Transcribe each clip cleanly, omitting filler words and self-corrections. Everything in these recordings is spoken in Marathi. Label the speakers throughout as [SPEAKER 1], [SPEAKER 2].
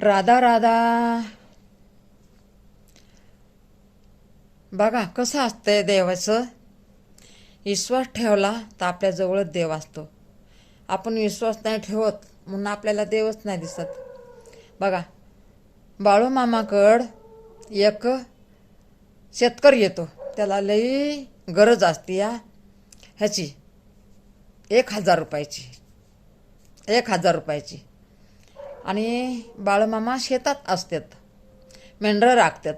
[SPEAKER 1] राधा राधा. बघा कसं असतंय देवाचं. विश्वास ठेवला तर आपल्याजवळच देव असतो. आपण विश्वास नाही ठेवत म्हणून आपल्याला देवच नाही दिसत. बघा, बाळूमामाकड एक शेतकरी येतो. त्याला लई गरज असते या ह्याची 1,000 रुपयाची. 1,000 रुपयाची. आणि बाळूमामा शेतात असतात, मेंढरं राखतात.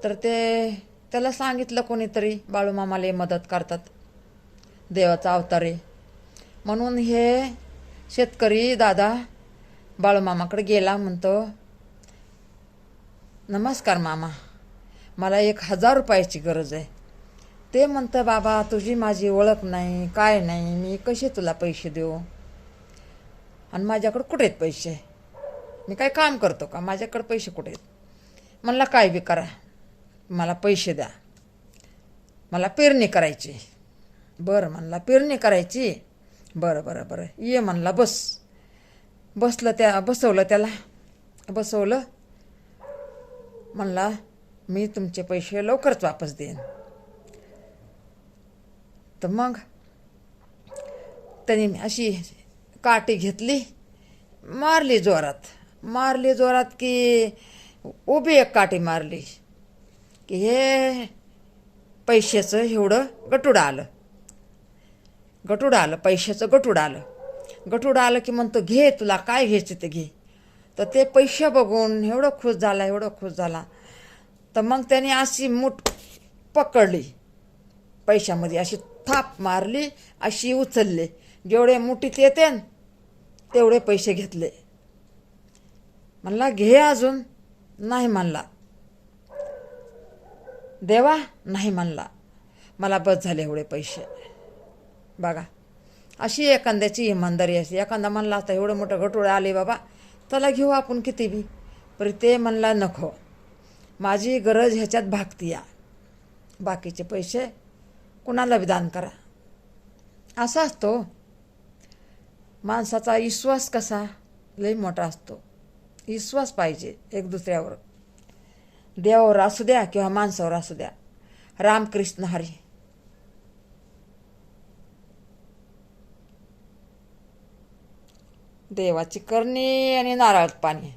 [SPEAKER 1] तर त्याला सांगितलं कोणीतरी बाळूमामाला मदत करतात, देवाचा अवतार आहे म्हणून. हे शेतकरी दादा बाळूमामाकडे गेला. म्हणतो, नमस्कार मामा, मला 1,000 रुपयाची गरज आहे. ते म्हणतं, बाबा तुझी माझी ओळख नाही, काय नाही, मी कसे तुला पैसे देऊ? आणि माझ्याकडे कुठे आहेत पैसे? मी काय काम करतो का? माझ्याकडे पैसे कुठे आहेत? म्हणला, काय बी करा, मला पैसे द्या, मला पेरणी करायची. बरं म्हणला, पेरणी करायची. बरं बरं बरं, ये म्हणला, बसवलं त्याला. बसवलं. म्हणला, मी तुमचे पैसे लवकरच वापस देईन. तर मग त्याने अशी काठी घेतली, मारली जोरात की उभी एक काठी मारली की हे पैशाचं एवढं गटुडं आलं. पैशाचं गटुडं आलं की म्हणतो, घे, तुला काय घ्यायचं ते घे. तर ते पैसे बघून एवढं खुश झाला. तर मग त्याने अशी मूठ पकडली, पैशामध्ये अशी थाप मारली, अशी उचलले. जेवढे मुठीत येते तेवढे पैसे घेतले. म्हणला, घे अजून. नाही म्हणला. देवा, नाही म्हणला, मला बस झाले एवढे पैसे. बघा, अशी एखाद्याची इमानदारी असते. एखादा म्हणला असता, एवढं मोठं गटोळं आले बाबा, त्याला घेऊ आपण किती बी. पण ते म्हणला, नको, माझी गरज ह्याच्यात भागती या, बाकीचे पैसे कुणाला बी दान करा. असा असतो माणसाचा विश्वास. कसा लई मोठा असतो. विश्वास पाहिजे एक दुसऱ्यावर, देवावर असू द्या किंवा माणसावर असू द्या. रामकृष्ण हरी. देवाची करणी आणि नारळात पाणी.